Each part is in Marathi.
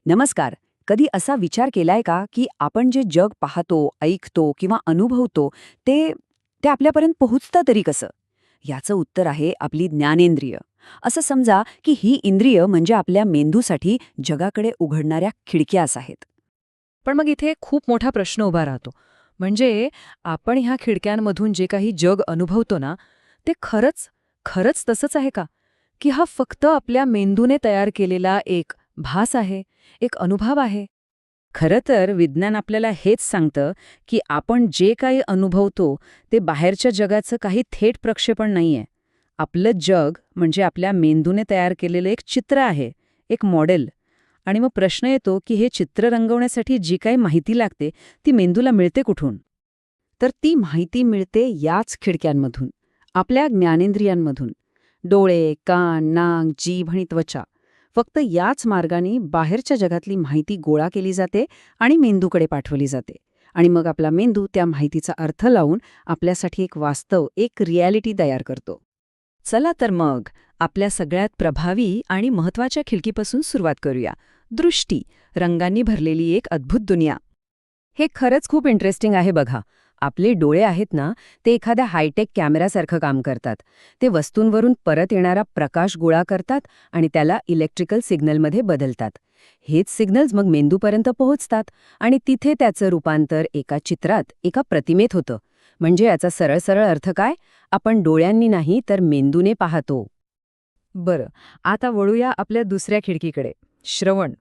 नमस्कार. कधी असा विचार केलाय का, की आपण जे जग पाहतो, ऐकतो किंवा अनुभवतो ते ते आपल्यापर्यंत पोहोचतं तरी कसं? याचं उत्तर आहे आपली ज्ञानेंद्रिय. असं समजा, की ही इंद्रिय म्हणजे आपल्या मेंदूसाठी जगाकडे उघडणाऱ्या खिडक्याच आहेत. पण मग इथे खूप मोठा प्रश्न उभा राहतो. म्हणजे आपण ह्या खिडक्यांमधून जे काही जग अनुभवतो ना, ते खरंच, खरंच तसंच आहे का? की हा फक्त आपल्या मेंदूने तयार केलेला एक भास आहे, एक अनुभव आहे? खरं तर विज्ञान आपल्याला हेच सांगतं, की आपण जे काही अनुभवतो ते बाहेरच्या जगाचं काही थेट प्रक्षेपण नाहीये. आपलं जग म्हणजे आपल्या मेंदूने तयार केलेलं एक चित्र आहे, एक मॉडेल. आणि मग प्रश्न येतो, की हे चित्र रंगवण्यासाठी जी काही माहिती लागते, ती मेंदूला मिळते कुठून? तर ती माहिती मिळते याच खिडक्यांमधून, आपल्या ज्ञानेंद्रियांमधून. डोळे, कान, नाक, जीभ आणि त्वचा. फक्त याच मार्गाने बाहेरच्या जगातली माहिती गोळा केली जाते आणि मेंदूकडे पाठवली जाते. आणि मग आपला मेंदू त्या माहितीचा अर्थ लावून आपल्यासाठी एक वास्तव, एक रिॲलिटी तयार करतो. चला तर मग आपल्या सगळ्यात प्रभावी आणि महत्वाच्या खिडकीपासून सुरुवात करूया. दृष्टी, रंगांनी भरलेली एक अद्भुत दुनिया. हे खरंच खूप इंटरेस्टिंग आहे बघा. आपले डोळे आहेत ना, ते एखाद्या हायटेक कॅमेरासारखं काम करतात. ते वस्तूंवरून परत येणारा प्रकाश गोळा करतात आणि त्याला इलेक्ट्रिकल सिग्नलमध्ये बदलतात. हेच सिग्नल्स मग मेंदूपर्यंत पोहोचतात आणि तिथे त्याचं रूपांतर एका चित्रात, एका प्रतिमेत होतं. म्हणजे याचा सरळ सरळ अर्थ काय? आपण डोळ्यांनी नाही तर मेंदूने पाहतो. बरं, आता वळूया आपल्या दुसऱ्या खिडकीकडे, श्रवण.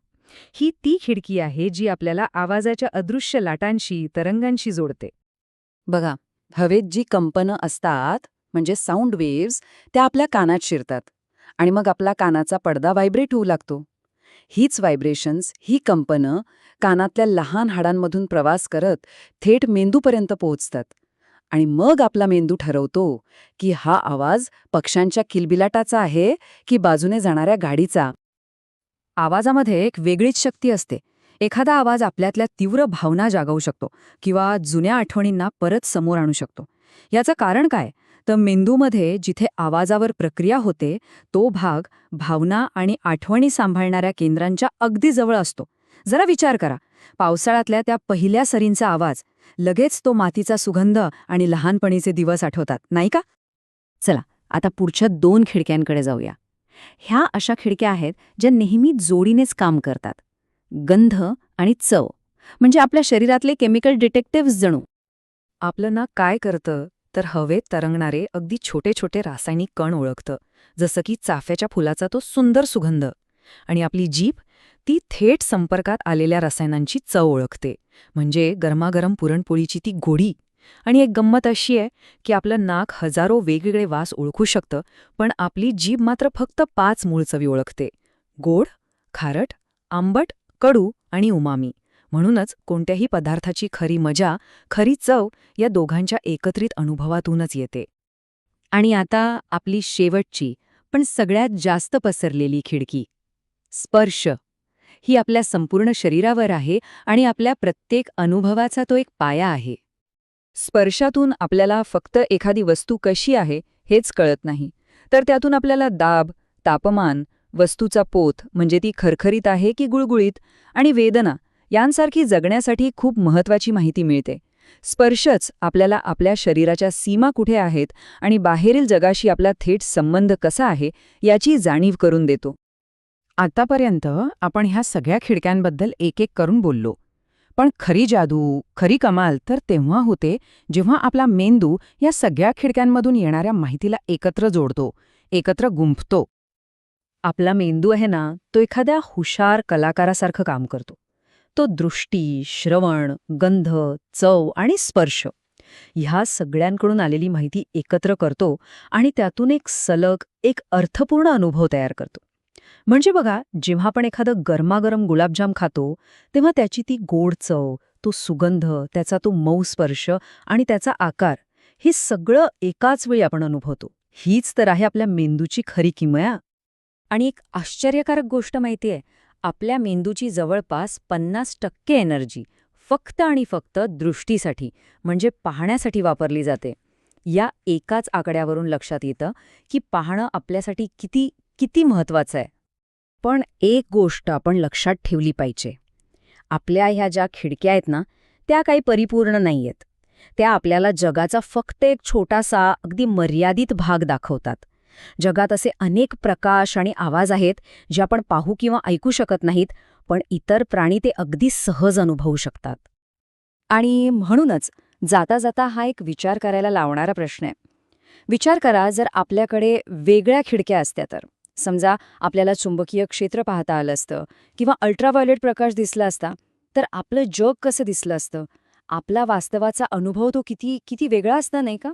ही ती खिडकी आहे जी आपल्याला आवाजाच्या अदृश्य लाटांशी, तरंगांशी जोडते. बघा, हवेत जी कंपनं असतात, म्हणजे साऊंड वेव्हज, त्या आपल्या कानात शिरतात आणि मग आपला कानाचा पडदा व्हायब्रेट होऊ लागतो. हीच व्हायब्रेशन्स, ही कंपनं कानातल्या लहान हाडांमधून प्रवास करत थेट मेंदूपर्यंत पोहोचतात. आणि मग आपला मेंदू ठरवतो की हा आवाज पक्ष्यांच्या किलबिलाटाचा आहे की बाजूने जाणाऱ्या गाडीचा. आवाजामध्ये एक वेगळीच शक्ती असते. एखादा आवाज आपल्यातल्या तीव्र भावना जागवू शकतो किंवा जुन्या आठवणींना परत समोर आणू शकतो. याचं कारण काय? तर मेंदूमध्ये जिथे आवाजावर प्रक्रिया होते, तो भाग भावना आणि आठवणी सांभाळणाऱ्या केंद्रांच्या अगदी जवळ असतो. जरा विचार करा, पावसाळ्यातल्या त्या पहिल्या सरींचा आवाज, लगेच तो मातीचा सुगंध आणि लहानपणीचे दिवस आठवतात, नाही का? चला, आता पुढच्या 2 खिडक्यांकडे जाऊया. ह्या अशा खिडक्या आहेत ज्या नेहमी जोडीनेच काम करतात. गंध आणि चव, म्हणजे आपल्या शरीरातले केमिकल डिटेक्टिव्हज जणू. आपलं नाक काय करतं, तर हवेत तरंगणारे अगदी छोटे छोटे रासायनिक कण ओळखतं, जसं की चाफ्याच्या फुलाचा तो सुंदर सुगंध. आणि आपली जीभ, ती थेट संपर्कात आलेल्या रसायनांची चव ओळखते, म्हणजे गरमागरम पुरणपोळीची ती गोडी. आणि एक गंमत अशी आहे की आपलं नाक हजारो वेगवेगळे वास ओळखू शकतं, पण आपली जीभ मात्र फक्त 5 मूळ चवी ओळखते: गोड, खारट, आंबट, कडू आणि उमामी. म्हणूनच कोणत्याही पदार्थाची खरी मजा, खरी चव या दोघांच्या एकत्रित अनुभवातूनच येते. आणि आता आपली शेवटची, पण सगळ्यात जास्त पसरलेली खिडकी, स्पर्श. ही आपल्या संपूर्ण शरीरावर आहे आणि आपल्या प्रत्येक अनुभवाचा तो एक पाया आहे. स्पर्शातून आपल्याला फक्त एखादी वस्तू कशी आहे हेच कळत नाही, तर त्यातून आपल्याला दाब, तापमान, वस्तूचा पोत म्हणजे ती खरखरीत आहे की गुळगुळीत, आणि वेदना यांसारखी जगण्यासाठी खूप महत्वाची माहिती मिळते. स्पर्शच आपल्याला आपल्या शरीराच्या सीमा कुठे आहेत आणि बाहेरील जगाशी आपला थेट संबंध कसा आहे याची जाणीव करून देतो. आतापर्यंत आपण ह्या सगळ्या खिडक्यांबद्दल एक एक करून बोललो. पण खरी जादू, खरी कमाल तर तेव्हा होते जेव्हा आपला मेंदू या सगळ्या खिडक्यांमधून येणाऱ्या माहितीला एकत्र जोडतो, एकत्र गुंफतो. आपला मेंदू आहे ना, तो एखाद्या हुशार कलाकारासारखं काम करतो. तो दृष्टी, श्रवण, गंध, चव आणि स्पर्श ह्या सगळ्यांकडून आलेली माहिती एकत्र करतो आणि त्यातून एक सलग, एक अर्थपूर्ण अनुभव तयार करतो. म्हणजे बघा, जेव्हा आपण एखादं गरमागरम गुलाबजाम खातो, तेव्हा त्याची ती गोड चव, तो सुगंध, त्याचा तो मऊ स्पर्श आणि त्याचा आकार, हे सगळं एकाच वेळी आपण अनुभवतो. हीच तर आहे आपल्या मेंदूची खरी किमया. आणि एक आश्चर्यकारक गोष्ट माहितीये, आपल्या मेंदूची जवळपास 50% एनर्जी फक्त आणि फक्त दृष्टीसाठी, म्हणजे पाहण्यासाठी वापरली जाते. या एकाच आकड्यावरून लक्षात येतं की पाहणं आपल्यासाठी किती किती महत्वाचं आहे. पण एक गोष्ट आपण लक्षात ठेवली पाहिजे. आपल्या ह्या ज्या खिडक्या आहेत ना, त्या काही परिपूर्ण नाहीयेत. त्या आपल्याला जगाचा फक्त एक छोटासा, अगदी मर्यादित भाग दाखवतात. जगात असे अनेक प्रकाश आणि आवाज आहेत जे आपण पाहू किंवा ऐकू शकत नाहीत, पण इतर प्राणी ते अगदी सहज अनुभवू शकतात. आणि म्हणूनच जाता जाता हा एक विचार करायला लावणारा प्रश्न आहे. विचार करा, जर आपल्याकडे वेगळ्या खिडक्या असत्या तर. समजा आपल्याला चुंबकीय क्षेत्र पाहता आलं असतं किंवा अल्ट्राव्हायोलेट प्रकाश दिसला असता, तर आपलं जग कसं दिसलं असतं? आपला वास्तवाचा अनुभव तो किती किती वेगळा असता, नाही का?